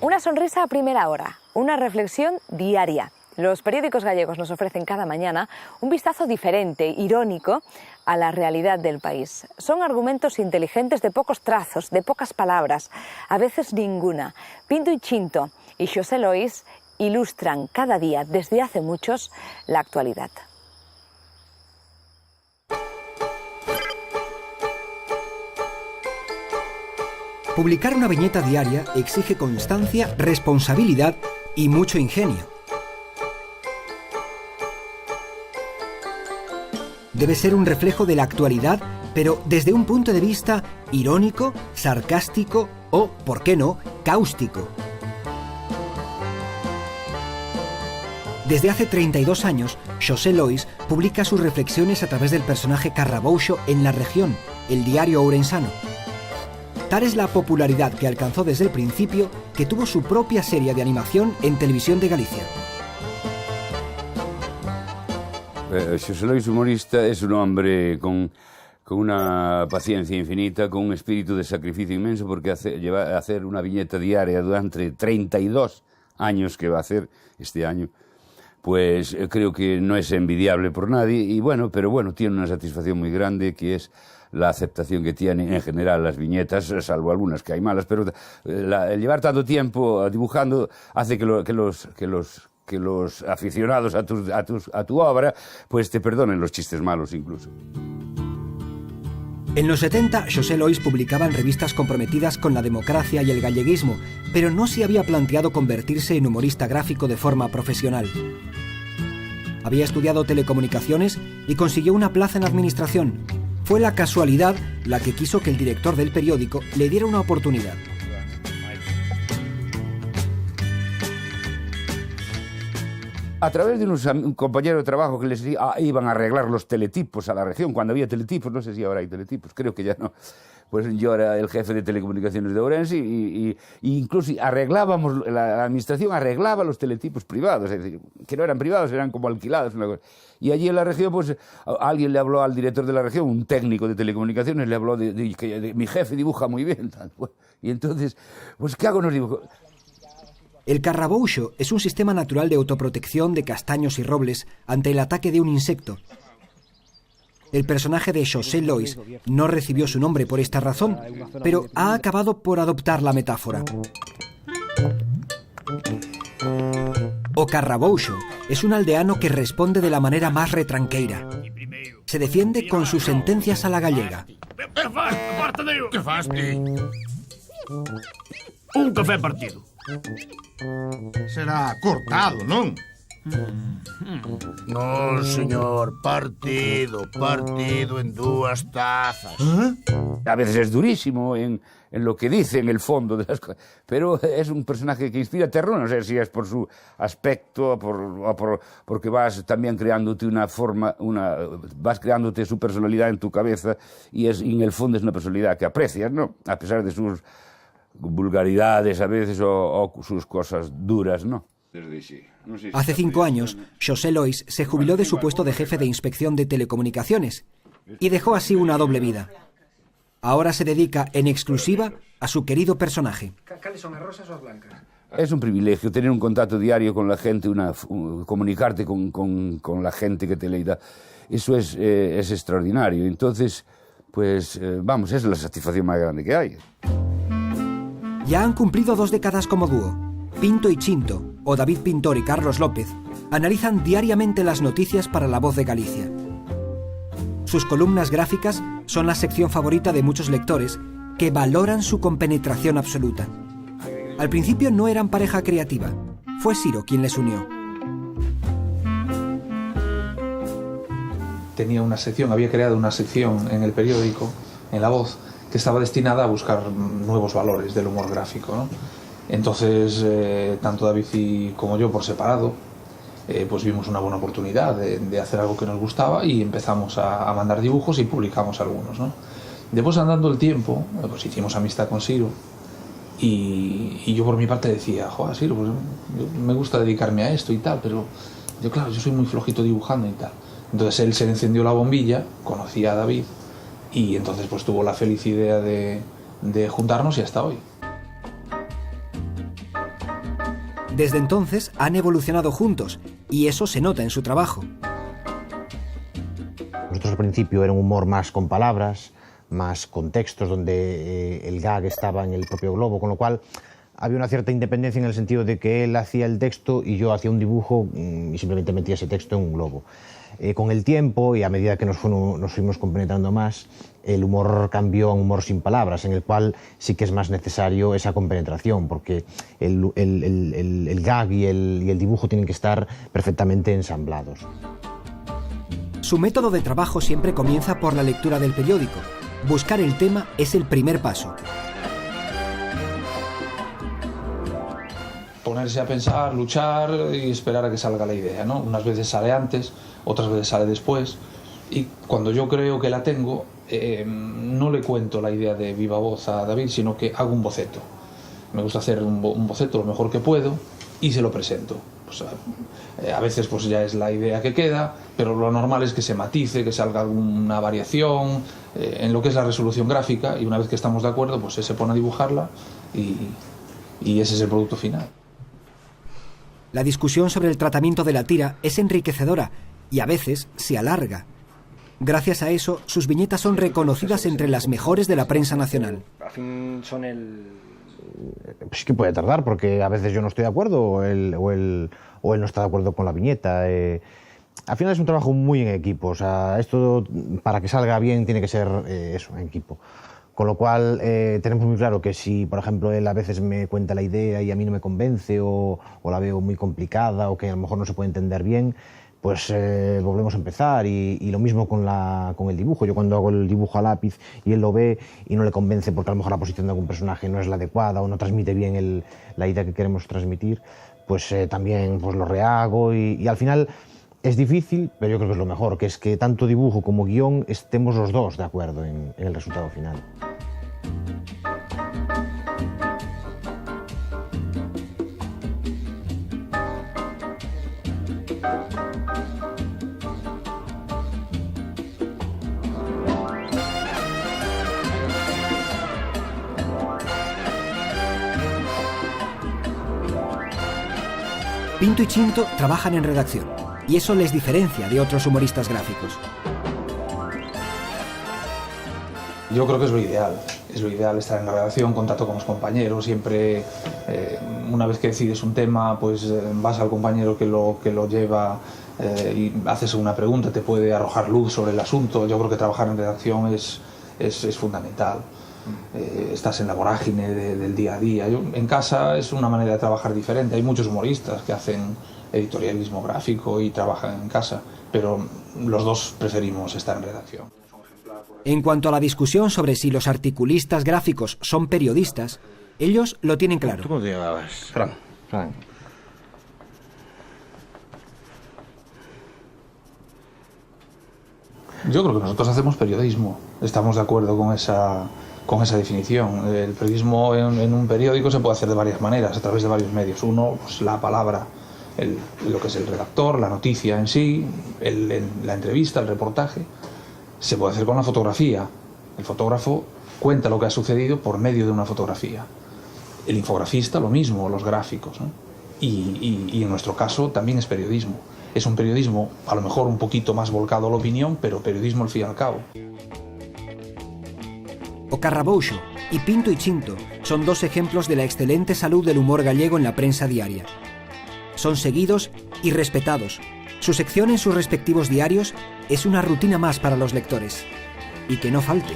Una sonrisa a primera hora, una reflexión diaria. Los periódicos gallegos nos ofrecen cada mañana un vistazo diferente, irónico, a la realidad del país. Son argumentos inteligentes de pocos trazos, de pocas palabras, a veces ninguna. Pinto y Chinto y Xosé Lois ilustran cada día, desde hace muchos, la actualidad. Publicar una viñeta diaria exige constancia, responsabilidad y mucho ingenio. Debe ser un reflejo de la actualidad, pero desde un punto de vista irónico, sarcástico o, por qué no, cáustico. Desde hace 32 años, Xosé Lois publica sus reflexiones a través del personaje Carrabouxo en La Región, el diario ourensano. Tal es la popularidad que alcanzó desde el principio que tuvo su propia serie de animación en Televisión de Galicia. Xosé Lois humorista es un hombre con una paciencia infinita, con un espíritu de sacrificio inmenso, porque lleva a hacer una viñeta diaria durante 32 años que va a hacer este año. Pues creo que no es envidiable por nadie, y bueno, pero bueno, tiene una satisfacción muy grande, que es la aceptación que tienen en general las viñetas, salvo algunas que hay malas, pero el llevar tanto tiempo dibujando hace que los aficionados a tu obra pues te perdonen los chistes malos incluso. En los 70, Xosé Lois publicaba en revistas comprometidas con la democracia y el galleguismo, pero no se había planteado convertirse en humorista gráfico de forma profesional. Había estudiado telecomunicaciones y consiguió una plaza en administración. Fue la casualidad la que quiso que el director del periódico le diera una oportunidad. A través de un compañero de trabajo que les iban a arreglar los teletipos a la región, cuando había teletipos, no sé si ahora hay teletipos, creo que ya no. Pues yo era el jefe de telecomunicaciones de Ourense y incluso arreglábamos, la administración arreglaba los teletipos privados, es decir, que no eran privados, eran como alquilados. Y allí en la región, pues alguien le habló al director de la región, un técnico de telecomunicaciones, le habló de que mi jefe dibuja muy bien. Y entonces, pues ¿qué hago? Nos dibujo. El Carrabouxo es un sistema natural de autoprotección de castaños y robles ante el ataque de un insecto. El personaje de Xosé Lois no recibió su nombre por esta razón, pero ha acabado por adoptar la metáfora. O Carrabouxo es un aldeano que responde de la manera más retranqueira. Se defiende con sus sentencias a la gallega. Que fas ti? Un café partido. Será cortado, non? Non, señor, partido en dúas tazas. A veces es durísimo en lo que dice, en el fondo de las cosas, pero es un personaje que inspira terror, no sé si es por su aspecto o porque vas también creándote una forma, vas creándote su personalidad en tu cabeza y en el fondo es una personalidad que aprecias, ¿no? A pesar de sus vulgaridades a veces o sus cosas duras, ¿no? Hace 5 años, Xosé Lois se jubiló de su puesto de jefe de inspección de telecomunicaciones y dejó así una doble vida. Ahora se dedica en exclusiva a su querido personaje. ¿Cuáles son, las rosas o las blancas? Es un privilegio tener un contacto diario con la gente, comunicarte con la gente que te lee. Eso es extraordinario. Entonces, pues vamos, es la satisfacción más grande que hay. Ya han cumplido 2 décadas como dúo. Pinto y Chinto, o David Pintor y Carlos López, analizan diariamente las noticias para La Voz de Galicia. Sus columnas gráficas son la sección favorita de muchos lectores que valoran su compenetración absoluta. Al principio no eran pareja creativa. Fue Siro quien les unió. Había creado una sección en el periódico en La Voz, que estaba destinada a buscar nuevos valores del humor gráfico, ¿no? Entonces, tanto David como yo por separado, pues vimos una buena oportunidad de hacer algo que nos gustaba y empezamos a mandar dibujos y publicamos algunos, ¿no? Después, andando el tiempo, pues hicimos amistad con Siro y yo por mi parte decía, joder, Siro, pues me gusta dedicarme a esto y tal, pero yo, claro, yo soy muy flojito dibujando y tal. Entonces él se le encendió la bombilla, conocía a David y entonces pues tuvo la feliz idea de juntarnos y hasta hoy. Desde entonces han evolucionado juntos y eso se nota en su trabajo. Nosotros al principio era un humor más con palabras, más con textos, donde el gag estaba en el propio globo, con lo cual había una cierta independencia en el sentido de que él hacía el texto y yo hacía un dibujo y simplemente metía ese texto en un globo. Con el tiempo y a medida que nos fuimos compenetrando más, el humor cambió a un humor sin palabras, en el cual sí que es más necesario esa compenetración, porque el gag y el dibujo tienen que estar perfectamente ensamblados. Su método de trabajo siempre comienza por la lectura del periódico. Buscar el tema es el primer paso. Ponerse a pensar, luchar y esperar a que salga la idea, ¿no? Unas veces sale antes, otras veces sale después. Y cuando yo creo que la tengo, no le cuento la idea de viva voz a David, sino que hago un boceto. Me gusta hacer un boceto lo mejor que puedo y se lo presento. Pues, a veces pues ya es la idea que queda, pero lo normal es que se matice, que salga alguna variación en lo que es la resolución gráfica, y una vez que estamos de acuerdo, pues se pone a dibujarla y ese es el producto final. La discusión sobre el tratamiento de la tira es enriquecedora y a veces se alarga. Gracias a eso, sus viñetas son reconocidas entre las mejores de la prensa nacional. Al fin son el... Pues es que puede tardar, porque a veces yo no estoy de acuerdo o él no está de acuerdo con la viñeta. Al final es un trabajo muy en equipo. O sea, esto para que salga bien tiene que ser eso, en equipo. Con lo cual tenemos muy claro que si, por ejemplo, él a veces me cuenta la idea y a mí no me convence o la veo muy complicada o que a lo mejor no se puede entender bien, pues volvemos a empezar. Y lo mismo con el dibujo. Yo cuando hago el dibujo a lápiz y él lo ve y no le convence porque a lo mejor la posición de algún personaje no es la adecuada o no transmite bien la idea que queremos transmitir, pues también pues lo rehago y al final es difícil, pero yo creo que es lo mejor, que es que tanto dibujo como guión estemos los dos de acuerdo en el resultado final. Pinto y Chinto trabajan en redacción y eso les diferencia de otros humoristas gráficos. Yo creo que es lo ideal estar en la redacción, contacto con los compañeros, siempre una vez que decides un tema, pues vas al compañero que lo lleva y haces una pregunta, te puede arrojar luz sobre el asunto. Yo creo que trabajar en redacción es fundamental. Estás en la vorágine del día a día. En casa es una manera de trabajar diferente. Hay muchos humoristas que hacen editorialismo gráfico y trabajan en casa, pero los dos preferimos estar en redacción. En cuanto a la discusión sobre si los articulistas gráficos son periodistas, ellos lo tienen claro. ¿Tú cómo te llamabas? Fran. Yo creo que nosotros hacemos periodismo. Estamos de acuerdo con esa definición. El periodismo en un periódico se puede hacer de varias maneras, a través de varios medios. Uno, pues la palabra, lo que es el redactor, la noticia en sí, la entrevista, el reportaje. Se puede hacer con la fotografía. El fotógrafo cuenta lo que ha sucedido por medio de una fotografía. El infografista lo mismo, los gráficos, ¿no? Y en nuestro caso también es periodismo. Es un periodismo a lo mejor un poquito más volcado a la opinión, pero periodismo al fin y al cabo. O Carrabouxo y Pinto y Chinto son dos ejemplos de la excelente salud del humor gallego en la prensa diaria. Son seguidos y respetados. Su sección en sus respectivos diarios es una rutina más para los lectores. Y que no falte.